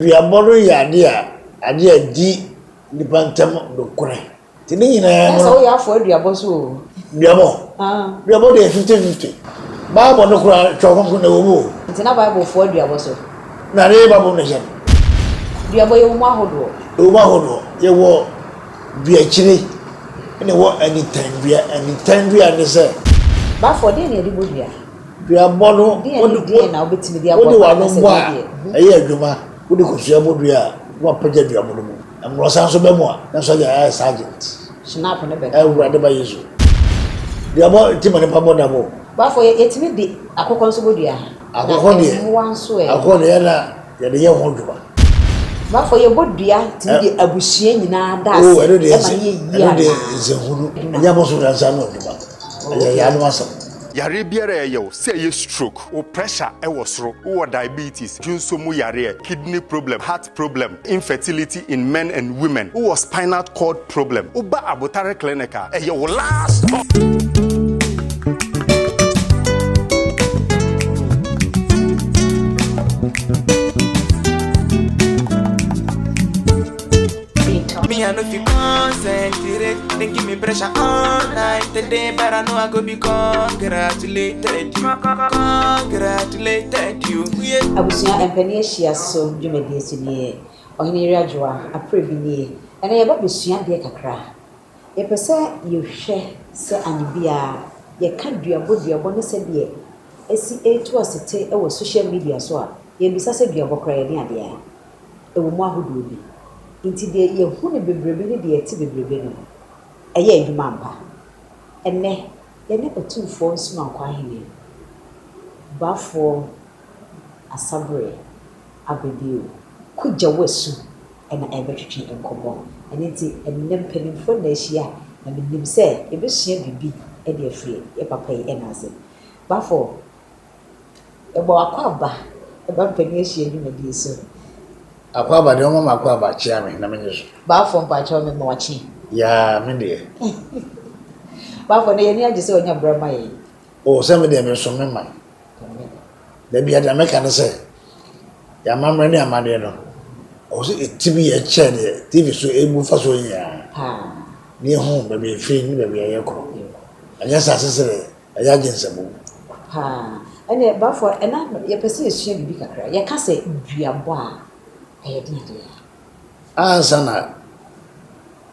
Duabo ade di nipa ntam dokore ti ni nyina so ya afọ duabo so duabo de 50-50 Bible no kura chokon na wo mu nti na Bible fo duabo so na re Bible no je duabo ye mu ahodo ye wo dua chire ene wo anytime dua ne se ba fo de ne di bodua duabo no wo na obetimi di abo wa no mo aye adwuma wo de kosua bodua wo pagya duabo no mu amro san so be mo na so ya sergeant snap ne be awurade ba yesu duabo ti mane pa boda mo ba fo yetimi di akokon so bodua akokon de akokon de na ya de ye ho dwuma ba fo ye bodua ti di abusua nyina da ase e ma ye de zehunu nya mo so na san no dwuma ya no asam Yarib Media, say stroke, or pressure, or diabetes, junsomu yare, kidney problem, heart problem, infertility in men and women, or spinal cord problem, uba abotare clinica, your last. Me, I know if you concentrate, then give me pressure all night. Today, but I know I go be congratulated you. Abusua empani ahia so dwumadi asini ohene radwoa Aprebi ni ena ye ba besua de kakra ye pese ye hwe se anibia ye ka duabo ne se de esi etu asete e wo social media so a ye bisa se duabo kra ye ne ade a e wo mu ahodo bi inti de ye hu ne bebrebe ne de eti bebrebe no eye adwuma ampa enne ye ne Otumfour Nsumankwaahene bafo asabre Aprebi kujja wesu ena ebetwetwe enkomo enenti ennem penimfo na ahia na menim se ebesua bibi e de afie e papa yi enase bafo ebo akwaba e ba mpani ahia dwumadi so akwaba de omo akwaba chia me na menyeso bafo mpacho me mawachi ya me de bafo ne yeni agise onya brama yi o se me de me so me man da bia da me kan se ya mamre ne amade no o se etibi ye che de tv so ebu fa so nya ha ni hu ba be fi ni ba be ye ko anya sa sesere aya jinsemu ha ene bafo ena ye pese esua bibi kakra ye ka se duabo a aye de de ansa na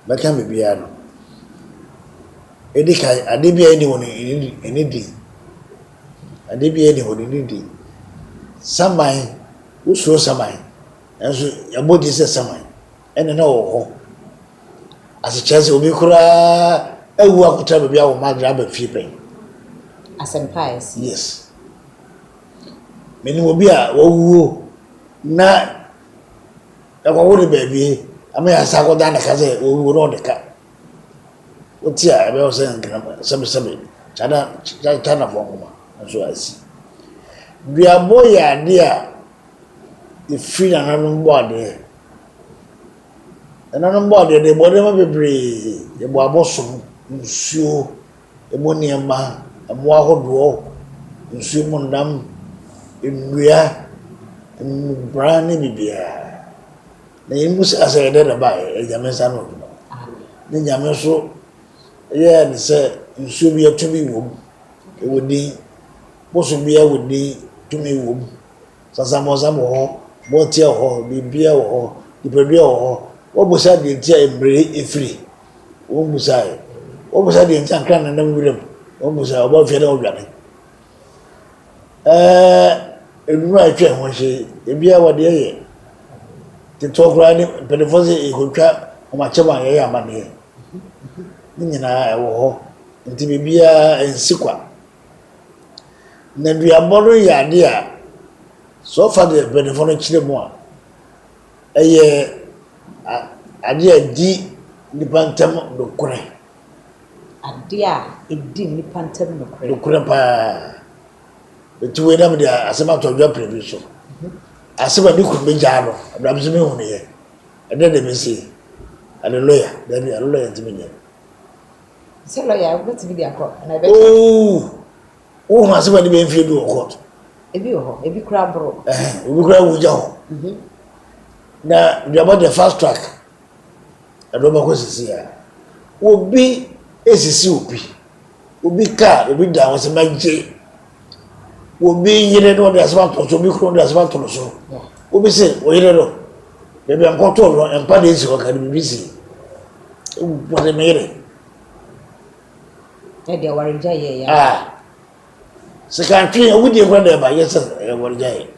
baka me bia no edikai ade bia ni woni eni di ade bia ni woni di samai uso samai enso ya body se samai ene na wo ho ase chance obi kura ewu akuta be bia wo madra ba fie pen asempies yes meni obi a wo na e ko wo de ba bi ama ya sa ko da na ka se wo no de ka oti a be o se nkana sabe chana fo ngoma so asi duabo ya dia the free and board de body ma bebre ye bo abosom nsuo e mo niema mo ahodo nsuo mo ndam nnua brand bibia na yimus asa de da ba e jamesa no ni jameso ye ni se nsuo bi atumi wo e wodi boso bi a wodi tumi wo sasamo ho botia ho bibia ho dipedua ho obusa de ntia embre efiri obusa de ntia kan na nwuram obusa obo fie na odwane enu atwa ho hye ebia wode ye titokura ni pedefoze ehotwa omacheba ye amane ni nyina ewo ho nti bibia ensikwa na duabo ya de a so far the benefit chire mo a eye ade di nipa ntam dokore ade a edi nipa ntam dokore pa betuwe na me de asema to Aprebi so asema bi ku meja no abramse me hu ne ye ede de me si hallelujah da bi hallelujah ntimi nye se lawyer betimi di akọ na be o ma asema ni be mfie du court ebi ho ebi kura bro obi kura wuja ho na Duabo the fast track adoma ko sisi ya obi esisi obi car obi da won se magye obi yire no de asfalt so obi kro de asfalt so obi se o yire no de bi ankoto no empa de esi ko ka de bisi wo de mere e de warija ye ya se kan twi obi de ko de ba yes e warija ye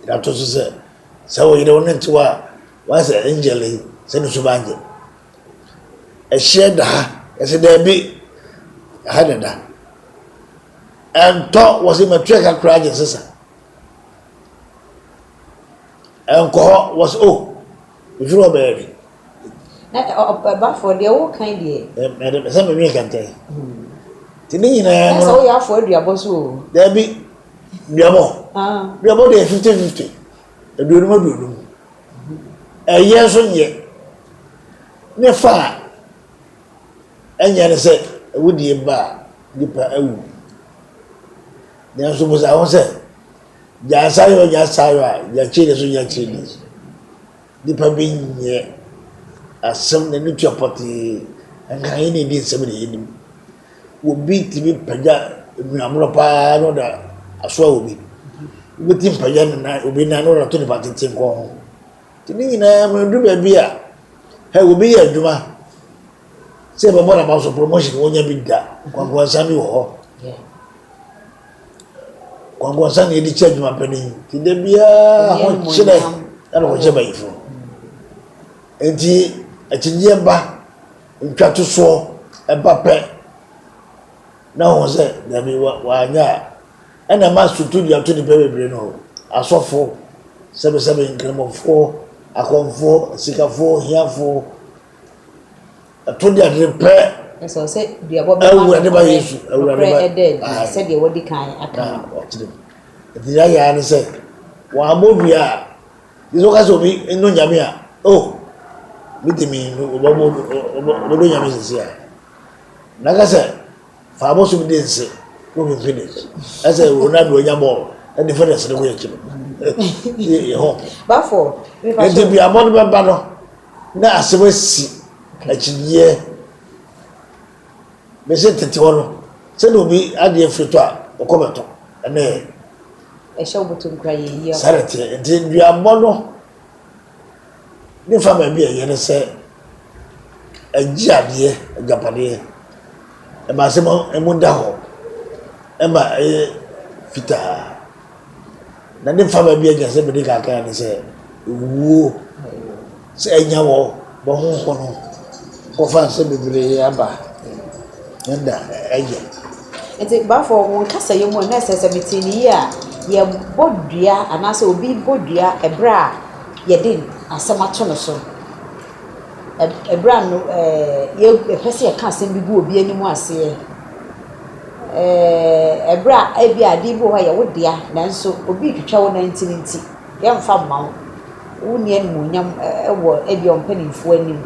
da to so se o yire won ntiwa wa se angel se no so banje e share da e se da bi hadada and talk was in my track and cry sister and call was if you are but for the old kind ye madam some me can tell tini na so ya for Duabo so there be Duabo Duabo dey 50-50 e do no do year so ye ne fa enya ne say wudi ba dipa awu na so mo sa won say ja sayo ja chile so ja chile dipa bi nye asem na nutu apoti anga ini di sem ni nim obi tibi paja nuamro pa no da aso obi obi paja na obi na no to ni patete ko tini na mo du ba bi a he obi ya aduma se ba mo na ba so promotion wonya bi da kwangwa sami wo kwangwa sani di charge mapeni ti de bia ho chile ana ko cheba ifo enti achinje ba ntwato so e ba pe na ho se da bi wa anya ana ma studio to di bebre no asofo sebe nkramofo akonfo sikafo hiafo to dia repair so say Duabo be ba yesu ba said the wodi kan aka the ya ni say wa modua iso ka so bi eno nyame a mitimi obo nyame sisi a na ka say fa bo so bi dense no be finish as a Ronaldo nyamo and the finish the way chimo ho ba for e bi amon be ba no na asewasi achiye bese tete wono se no bi ade frito a okometo ene e sha Otumfour ye ya sarete enti Duabo no ni fama bi ye ne se agiade agapade e ma se mo emunda ho e ma fita na ni fama bi ye se bi ka kan ne se wo se enyawo bo ho kono ko fa se bibire aba nda eje enti ba for won kasa ye mo na se mitini ya ye bodua anase obi bodua ebra ye din asamato no so ebra no ye pese ye ka asem bi bu obi animu ase ebra ebi ade bo ho ye wodia nanso obi twitwa wo 19 ye mfa ma wo ni animu nyam ewo ebi ompanimfo anim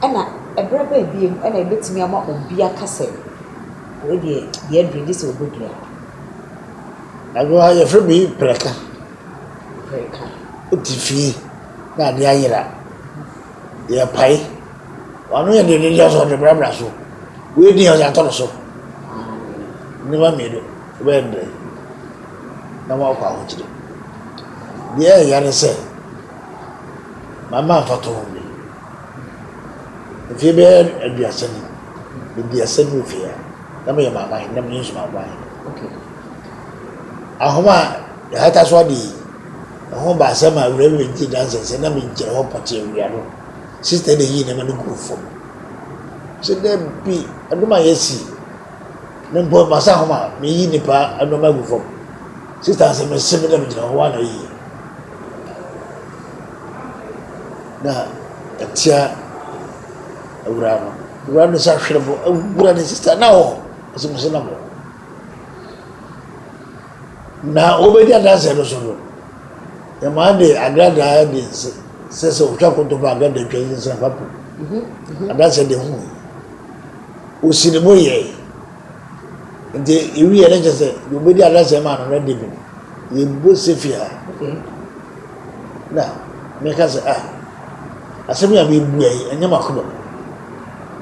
ana ebra ba ebiem ana ebetimi ama obi akase we de ye dredi se obodua agwa ye frebi preka utifi na dia yira ye pai wanu ye de dia so de bra so we di ya to so ni ma medo we de na ma kwa ho chire dia ya ne se mama fato mi fi be aduasani bi asani fi ya na me mama na me nsu ma ba okay ahoma hata swadi ahoma asema ure nti dance se na me njere ho pati ewia no sister de yi na me go fo se de bi aduma yesi ne mbo masa ahoma me yi nipa aduma go fo sister se me sebe na me njere ho na yi na atia awura no sa hwerebo awura ne sister na ho asem se na mo na obedi adanse no so no e ma de agrada de se utwa konto ba agrada twa se papo adanse de hu o sinimo ye nde iwi ye ne se obedi adanse ma no de bi ye bo se fia na me ka say asemi a me bu ai enya makono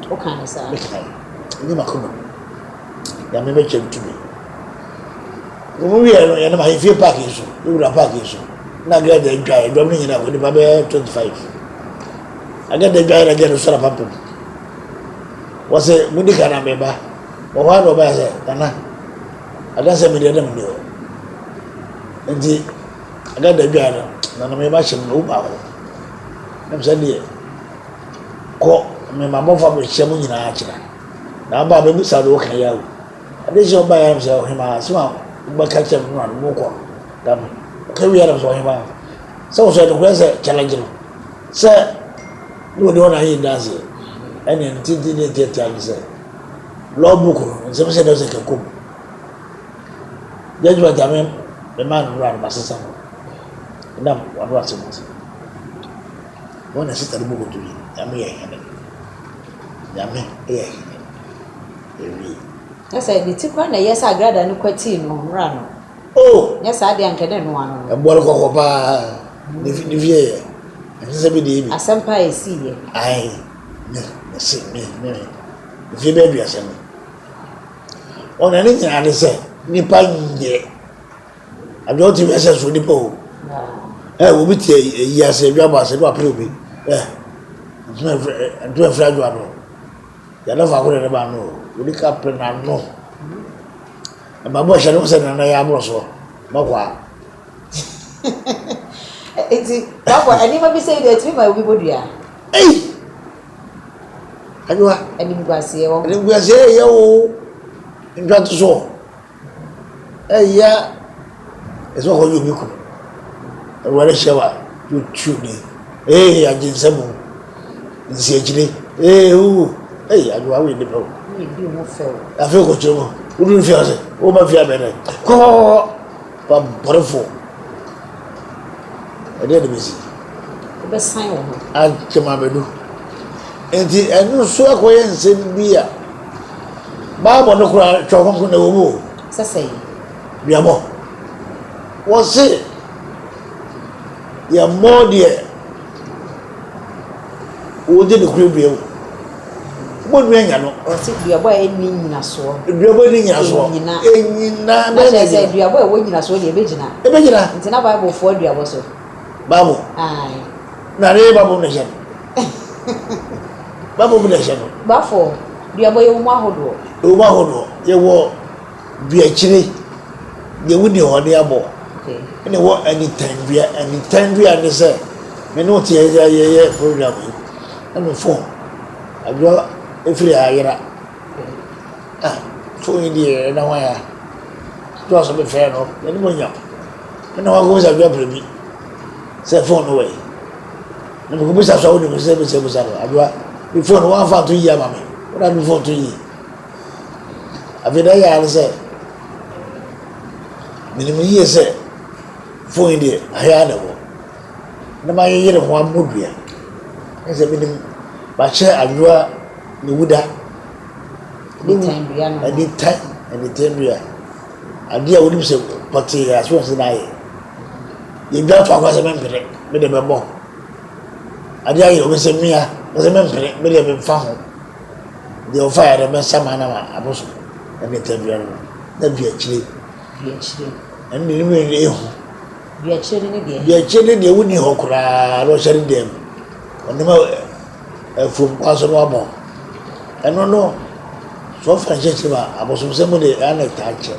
o kan sa me kai enya makono ya me chem to me wo wi ya na ma fie park so wo ra park so na ga da dwai do me nyina ko di ba be 25 aga da dwai na ga so ra papa wo se mudi kana me ba wo wa do ba se kana aga se me de na me do nti aga da dwai na me ba chem no ba ko na se de ko me ma mo fa me chem nyina a kira na ba be musa do kan yawo ade je ba ya so he ma so ba ka chem no mo ko dam ka wi ya so he ma so so de ko se challenge no se no de ona yin dance ene ntinti ne tete am se lo buku se se de se ka ko jeju ba jame be man ran ba se sam ndam wa do ase mo wona se tare buku tu ya me ya hene ya me ya hene ewi esa ni ti kwa na yesa agrada no kwati no ra no yesa ade ankede no ano e bol ko ba ni vie e se bi de bi asampa esi ye ai ne se me vie be bi asem ona ni nya ne se ni pa nje ajo ti ese so ni po wo bi ti yi ase bi aba se do Aprebi ntwe fra Duabo ya na fa ko ne ba no odi ka pre na no ba bo sha no se na ya bro so ba kwa eti Duabo ani ma bi say de ti ma obi bodua ajwa ani ngwase wo ni ngwase ye wo ntwa to so ya eso ko yu mi ko wale shawa you chuni ajinsemu nsi ejire ajwa we de bro ni bi mo fe o afi ko chomo uru fi ase o ma fi abere ko ba borfo ede de bisi be sign wo a chema bedu enti enu so akoye nsem bia ba bo no kura chokon ko na wo mo sasai bia mo wo se ya modie o de kura bia mo nu enya no o ti Duabo eni nyina so Duabo ni nyina so enyina na se Duabo wo nyina so de ebegina nti na Bible for Duabo so Bible ai na re Bible na sha Bible na sha no ba for Duabo ye mo ahodo ye wo bia chire ye wudi ho de abo okay ene wo anytime bia ne se me no tie ye program ene phone adwo efiri ayira phone di na wa ya to so be fair no ene mo nya ene wa go sa bia Aprebi se phone no way ne mo go sa so wo ni se adwo the phone one fa to yi ama me what do phone to yi avida ya se minimum yi se phone di aya na wo na ma yi re ho amodua ese minim ba che adwa ni wuda anytime bia no anytime bia adia woni se pati ya so se na ye bia to akwa se mempere me de bebo adia yi o se mia o se mempere me de me fa ho de o fa ya de me sama na ma aboso anytime bia no na bia chire en ni me e ho bia chire ni de woni ho kura ro shari dem onima from kwaso no abo eno no so franchise ba aboso se mo de ana tache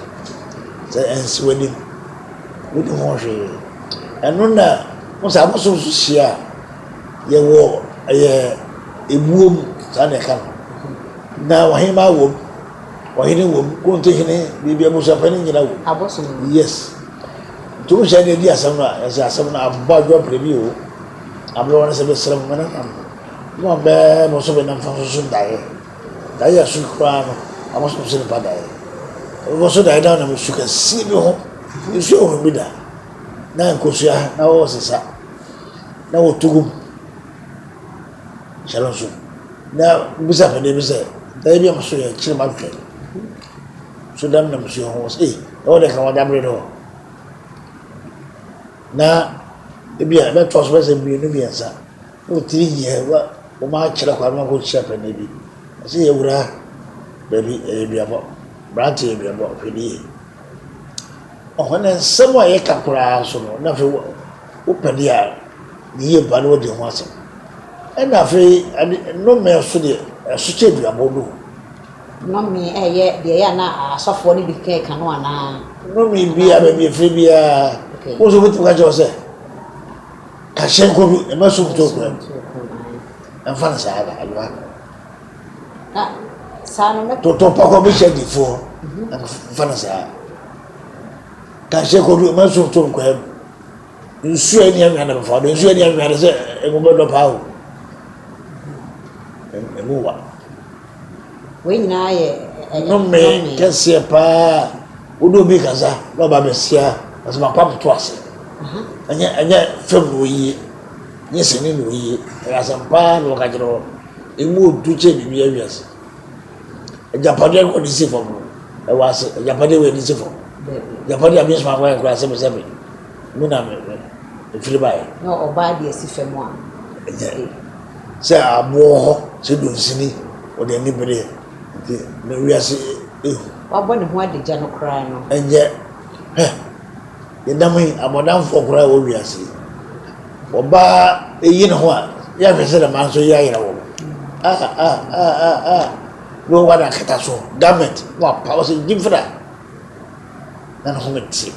se ens woni ho hwe eno na mo sa aboso so hia ye wo ye ebuom sa na ka na wahima wo wahine wo ko nte hine bibia mo sa pani nyina wo aboso yes to je ne dia asam na abba jo Aprebi o ablo na se be sram mana mo be mo so be na fa so dae su kwa no amos so se pa dae wo so dae na mo su ka si bi ho isu o bi da na nkosia na wo sesa na wo tugum shalom so na bisa fa de bisa dae bi mo so ya chire ma fe so dam na mo so ho o de ka wa dabre do na Ebia be to so be se bi no bi ensa o 3 years wa o ma kire kwa ma ko kire pa na bi se ye wura baby ebia bo branch ebia bo fidi o hona nsem a ye kakura so no na fe o padi a ni ye ba no de ho asem e na fe no me so de so che Duabo do no me ye de ya na asofo ni bi ke kan no ana no me bi a be fe bi a o so butu ka jo se ka shen ko bi e ma so butu ko en fa na sa ga alwa sa no me to pa ko bi che di fo en fa na sa ka shen ko bi ma so butu ko nsu ani am na fa do nsu ani am na se e mo be do pa o e mo wa we nyina ye no me kese pa udo bi kaza no ba besia asema pa to ase anya fem no yi nye sene no yi asampa no ka jero emu du che bi ya wiase japade ko disi fo e wase japade we disi fo japade abi sma kwa kwa se be mu na me firi bae no oba de si fem a se abo ho se do nsini o de ni bere me wiase wa bo ne ho adegya no kra no enje yedamai abodan fo kra wo wiase oba eyi ne ho a ya fese da man so ya yira wo no wada kata so government wa power so gimfra na no meti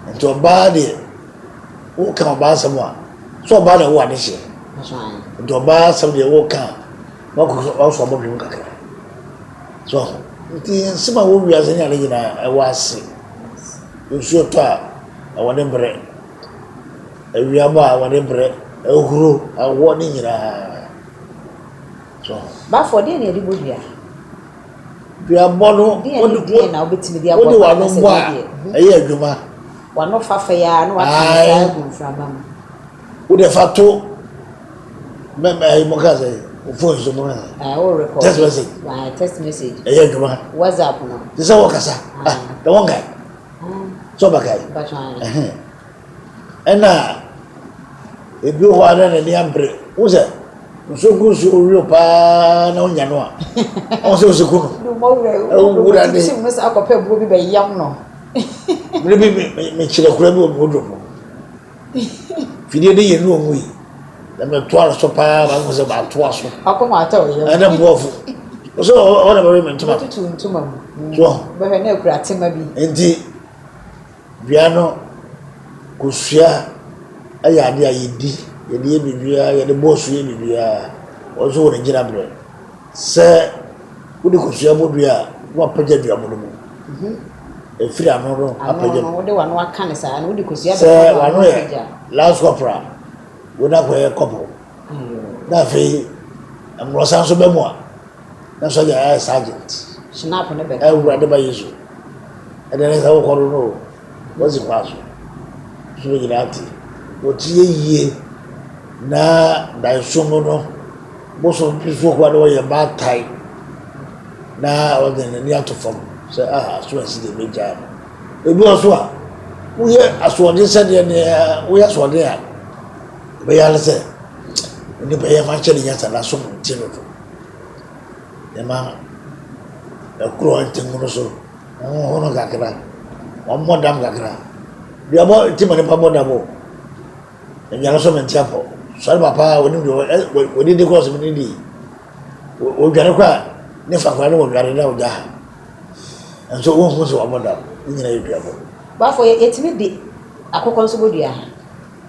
ento oba de wo kan oba asem a so oba na wo ade hye ento oba asem de wo kan wa ko so oba bi kakra so nti nsema wo wiase nya le nyina e wase nsuo to a awone bre awiaba awone bre ehuru awo ni nyina so ba for dey na edibo dia Duabo no odi na obetimi dia odi wa no bo a eye adwuma wa no fafa ya no wa kan gu fraba mu odi fato me mo ka say o phone so mo na o record text message eye adwuma WhatsApp no disa wo kasa the one guy so bakai ena ebi ho ara na ni ambre wo se so go so rio pa na onya no a o se o se kuno no mo wura ni si mo sa akopɛ buo bi ba yam no me chire kura bi o do mo fidie de ye no mu yi na me to ara so pa ba mo se ba to aso akoma ata o ye ana bofu so o na be me ntuma ntuma mu so ba he na kura tema bi enti biano kusua ayade ayedi yede bibia yede bosu ye bibia ozo wona gira bre se wodi kusua bodua wa pagya Duabo no e firi anono apagya wodi wa no aka ne sa wodi kusua se wa no ye last corporal wona ko ye kopo na fe amro san so be mo a na so ya sergeant snap ne be e wura de ba yesu e de ne sa ko no was it pass so girati otie yie na dai somo no boso piso kwa do ye batai na o de ni atofom say so asi de meja ebi oso a wo ye aso de se de ne wo ye aso de a be ya lese ni be ye ma che ni yata na so ti no to e ma e kro antengu so ono kakra omo dam kakra Duabo Timon Pamodabo. And Yalaso and Tiapo. So papa when did the course of Nidi? We got a cry. Never quite one got it out. And so one was a model in Duabo. But for it me the Ako Consubudia.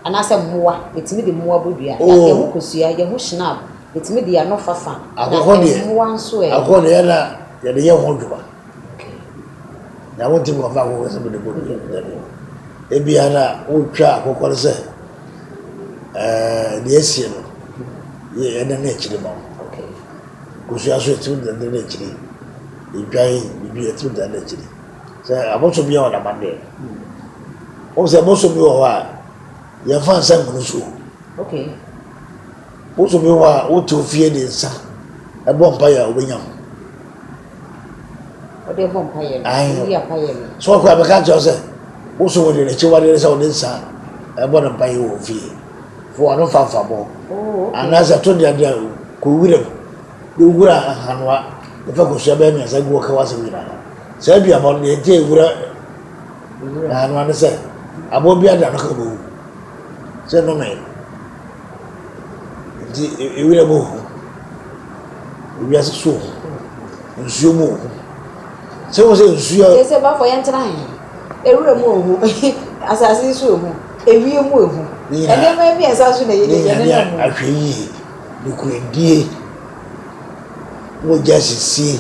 And as a moa, it's me the moa budia. Oh, Kusia, your snap. It's me the no fafa. I one swear. I call the other, the young one. I want to go back with the body. Ebiana ultra kokore se the Asian ye and the nature mo okay kusia so etu the nature e dwai bi etu the nature so aboso bi on amande o se aboso bi o wa ye fan san so okay aboso bi wa o to fie de nsa e bo mpa ya obenya o de bo mpa ya ya pa ya so kwa be ka jo se also when the chiwari is on this side ebo na pai wo fi for no fa bo okay anasa to dia ko wura de wura hanwa de fa ko sha ba mi asa go ka wasa wura sa bia mo de te wura hanwa ne se abo bia da no ka bo se no me di wura bo wura so nsuo mo se wo se nsuo ese ba fo yentena he wura mo ohu asase so ohu ewie mu ohu ene ma bi esa so na ye ne no ahweyi nukuredie wo jasisi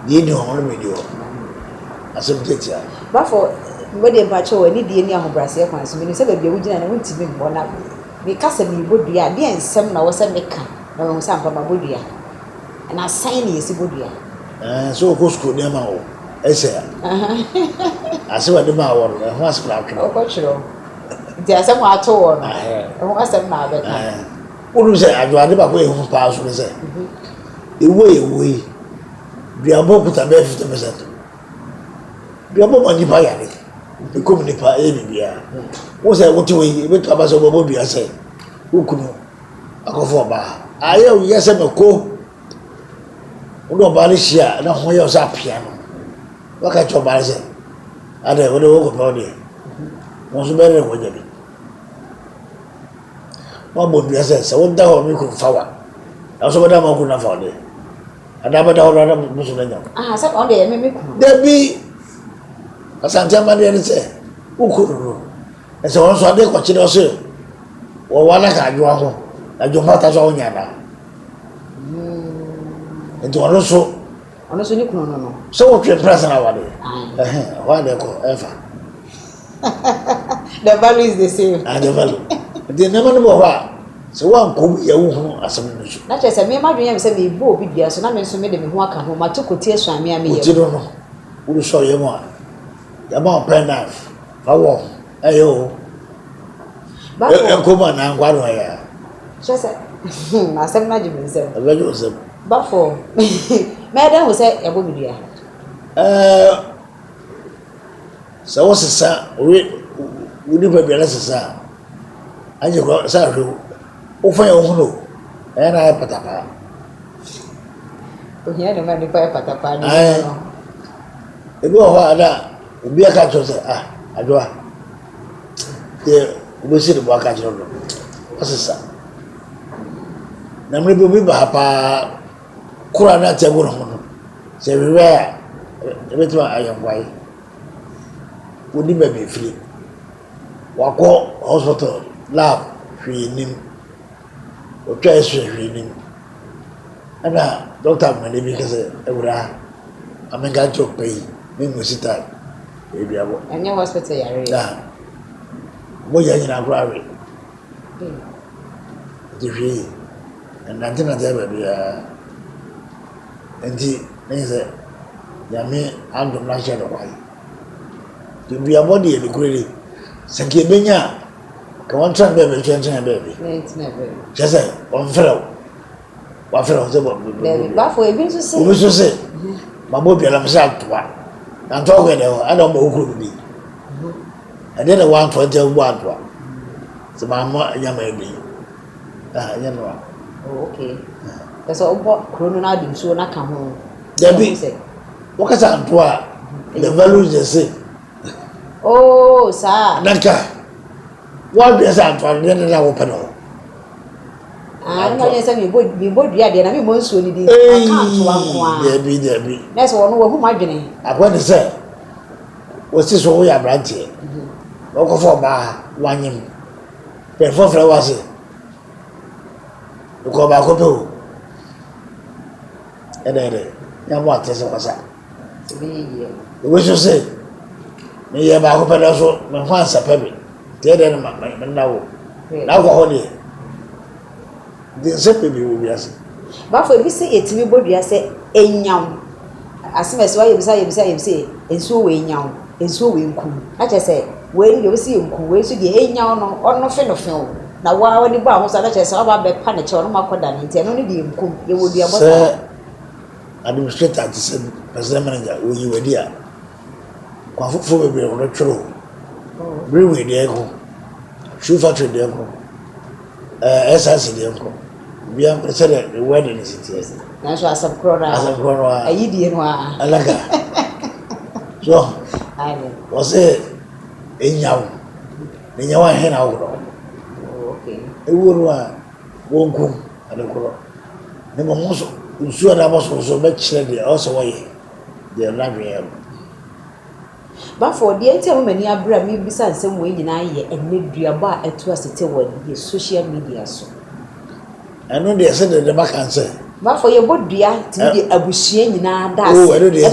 die ni hono medio asomtetia ba fo mbode ba cho ni die ni ahobrase kwan so ni se ba bia wugina na wuntimi mbo na me kasa mi bodua de ensem na wo se meka na wo se ampa bodua na sign ni esi bodua so ko school ni ma wo ese asewa de ma wo ho aspla o ko chiro di asem ato wo no ho asem na abeka unu se adwade ba ko ehun pa so se ewe Duabo kuta be 50%. Duabo mani pa ya ni. E ko ni pa e bibia. Wo se wo ti we be to abaso bobo dua se. Ukunu akofo ba. Aye o yese meko. Uno ba le hia na ho ye o sa pia no. Waka cho ba se. Ade wo de wo ko pa de. Mo so be re ko je bi. Mo bo dua se wo da ho mi ko fa wa. Aso ba da ma ko na fa de. Ada dah orang musuh nanya. Sab on de me ku. Debi asante amade ni se. Ukuru. Ese won so ade ko chire ose. Wo wala ka ajo ho. Ajo mata so onya na. Ento ono so ni ku no. So wo twe press na wade. Wa de ko efa. The value is the same. The value. The never no wa. So one ko ya wo hu asem no so. Na chese me madwen ya me se me bo obi bia so na me nso me de me ho aka ho matokoti asu ame ame ye. Utiro no. Uru so ye mo. Ya ma pena. Fa wo. Ayo. Ba ko ma na ngwa no ya. Chese. Na asem na ji me se. Ebe jo se. Ba fo. Me da ho se e bo bia. So wo sesa we ni ba bia la sesa. Aje ko sa ru. O fa yo huno era patapa o hiya de ma ni pa patapa ni no e bo ho ada obi aka cho se adoa te obi si de bo aka cho no asesa na mre bi ba pa kura na te go no se we e beto ayangwai woni ba bi fili wako hospital lab hwi nim o twa so hwi nim ana doctor mane bi kase ewura amenga job pay me musita e biabo anya hospital yare ya mo ya nyina grawe de hwi na ntina de ba bia enti nese ya me andom na share wai de biabo de e kurele sanke benya ka wan tran bebe chen bebe jese on fero wa fero ze bo ba fo e bin so se o so se ma bo bia la msa toa na to ko de ho ada mo okuru bi ade na wan to je bo atwa se ma ma nya ma bi nya no okay so obo krono na dim so na ka ho debi o ka sa toa the value je se sa naka wa bi sa antoa ne na wo pe no no ye se mi bo dua de na mi mo nsuo ni di account wa ko a debi na so wono wo hu madwene akwa de se wo si so wo ya branche wo ko fo ba wanyim pe fo fra wa se ko ba ko pe o ede ya mo atese ko sa bi ye wo so se me ye ba ko pe da so me ho ansa pe bi te de na na wo na ko ho ni de se pe bi wo bi ase ba fo bi se etimi bodua se enyam asemese wa yebisa ensuo we enyam ensuo we nkum na che se we ni yebisa nkum we so de enyam no ono fe no fe na wa wani ba ho sa na che se wa ba be pa ne che ono makoda ne ntia no ni de nkum ye wo dua bosa administrator ti se president manager wo yi wadi a kwa fofo be be ono tworo brewe de ko shoe factory de ko SRC de ko bia say the wedding is it na so asam kro ayi die no a alaga so ayi was it enyawo he na wo okay ewuru a wonkum adekoro ne mo so nsu ada mo so be kire de also waye de ladwe ba for the enti mani abra mi bisa nsem we nyina ye enne duabo a eto asete wo the social media so eno de say the back answer ba for ye bodua ti de abusua nyina da ase eno de ye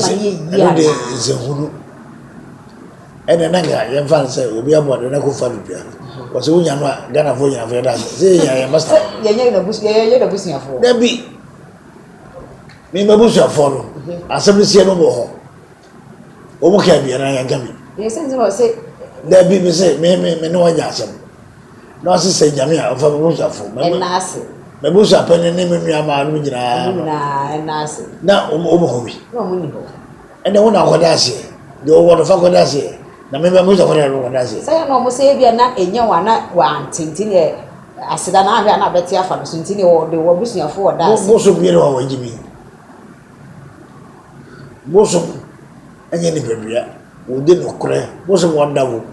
ene nanga ye fan say obi abode na ko fa dua ko se unya no Ghana fo nya fa da say ye master ye na busia fo da bi mi mabusia fo no asem sie no bo ho o mo ka bia na ya gami ye sense mo say da bi me say me no wanya asem no se say nyame a fa mabusia fo na ase mabusia pa ne me nua ma no nyina na ase na o mo ho bi no mo ni ho ene wona akoda ase de o wono fa akoda ase na me mabusia fo na akoda ase say no mo say bia na enya wa antintin ye aseda na ahwe na beti afa so ntini wo de wo busia fo da ase mo so bi re wa wajibi mo so enye ni bebia wo de no kore mo so wonda wo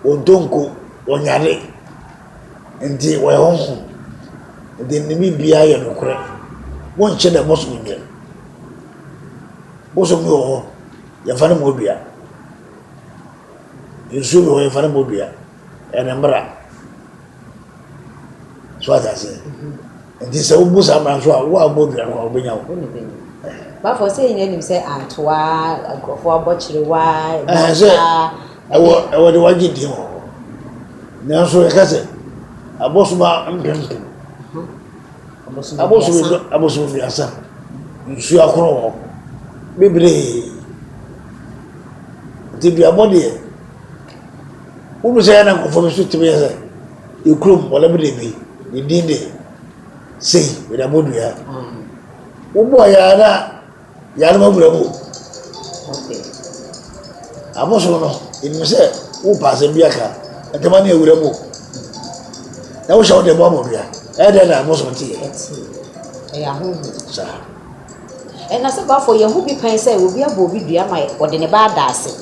o donko o nyare enti wo honho de ni mi bia ye no kore mo nche da mo so nge mo so mi o ya fa na mo bia yesu mi o ya fa na mo bia ene mbra so atase enti se wo busa ma so a wo abo bia ko obenya wo ba for say you know say antoa agrofo abochire wa ewo de waji di ho na so e kase abosuma mpempe abosu biasa nsu akoro wo bebre ti bi abode wo bi say na ko fo so ti bi say ikrum wala bi de bi ni dinde sei we da bodu ya wo bo ya na ya no mabura mo okay aboso no in me say wo pass bia ka atema na ewura mo na wo shawo de bo mo bia e de na aboso ti ya hu sa e na se ba for ye hu bi pan say obi abo bi dua mai ode ne ba da ase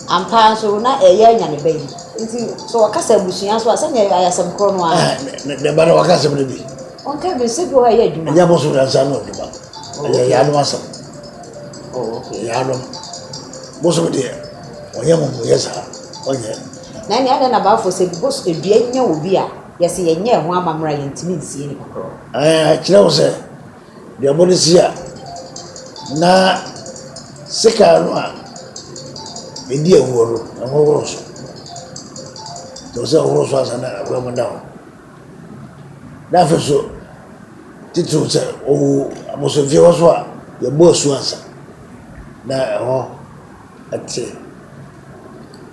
ampa so na e ya nya ne bayi nti so wakasa busuya so asa ne ayasam kro no a ne ba na wakasa bi bi on ka be se bi wa ya djuma ya boso da sa no djuma ya no asa okay ya no boso de onya mo yesa onya na ni ada na ba for se boso edua nya obi a yesi ye nya ho amamra ye ntimi nsie ni kokro kira wo se de abonisia na sika no a endi aworo na wo so to se wo so asa na ko mo dawo da fe so titu se o aboso vie wo so a ye bo su asa na ho ati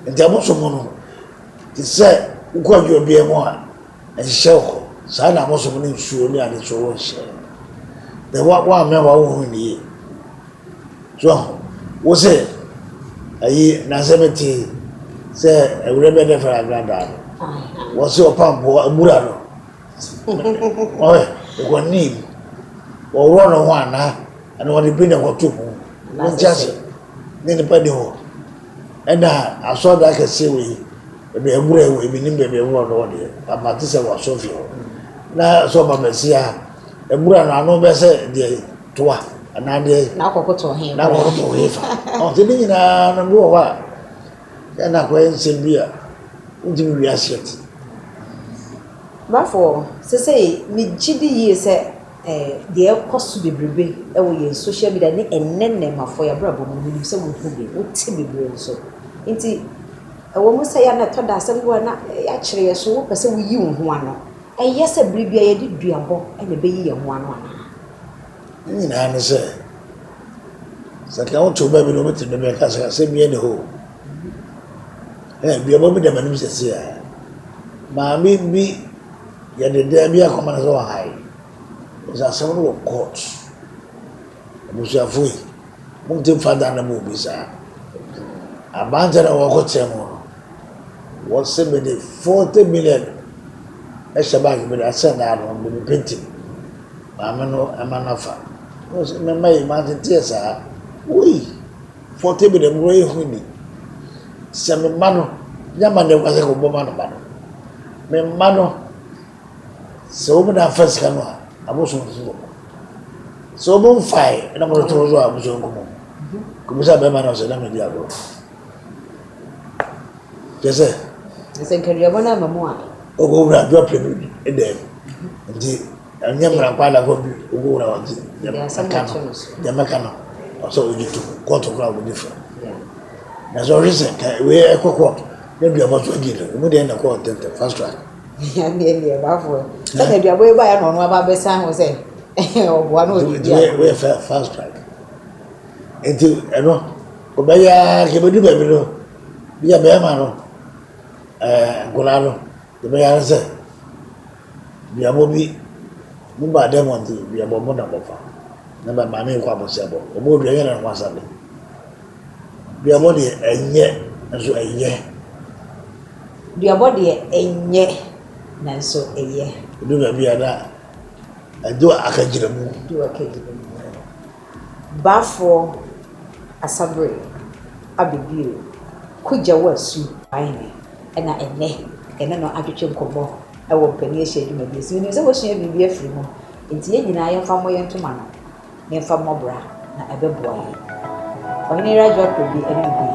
nti aboso mo no ti se uko ajo bi e mo a ehye ho sa na aboso mo ni nsuo ni ade so wo hye de wa me wa wo ni so wo se ayi na semeti se ewrebe de fra granda wo se opambo amura no oe ko ni wo ro no ho ana ana wo de bi na ko to mu njase ni pa de ho ena asoda ka se we be amura we bi ni be wo no de amati se wa so fi na so ba mesia amura no anu be se de toa ana de na kokoto he na kokoto he fa o te ni na no wo wa ya na ko en se bia ndi mi asiati ba for se mi gidi yi se de ekosu bebrebe e wo ye social media ni ennenne mafo ya brabo mo ni se wo hubi wo ti bebrebe so nti e wo mo se ya na to da se wo na ya kire so wo pese wo yi wo ho ano e yese bribia ye di duabo e na be yi ye ho ano ana ni na no se ka o to ba bi no meti be ka se mi ene ho bi obo de manim se se ya ma mi bi ya de bi akoma na so hai is a someone of court abusia foi mo te fada na mo bisa abanja na wo ko temo was 40 million. Eshabag, but I said that on the painting. Mamano, Amanafa. Was my Martin Tiesa. We 40 million way winning. Some mano, Yamano was a woman. Me mano, so many first canoe. I was on so bon fire, and I'm going to go. I was on Kumsa Bemano said, I'm in Duabo. Yes, sir. I think you're one of them. O go na do Aprebi dem nti anyamra kwa la go bi o go na wanti dem meka no so o jitu court of law different na so reason we e court na Duabo so gile mu dey na court fast track ya ne ba fo so na Duabo e ba ya no no ba be san ho say o bo na o di we fast track nti eno o ba ya ke be du be no bi ya be ma no golano the answer. Duabo bi mumba demon ti Duabo mo na bofa. Na ba mama kwa bosebo. Omo du yen na kwasabe. Duabo de enye nso enye. Duabo de enye na nso enye. Du ba bi ada ado akagire mu. Du akagire mu. Bafo asabre abibio kuja wasu aine ena enne ene no adwetwe nkomo ewo mpani ehye adwuma bi esi ni se wo hye bibia firi mu enti ye nyina ye fa mo ye ntoma no me fa mo bra na ebeboa ye Ohene Aprebi ene bi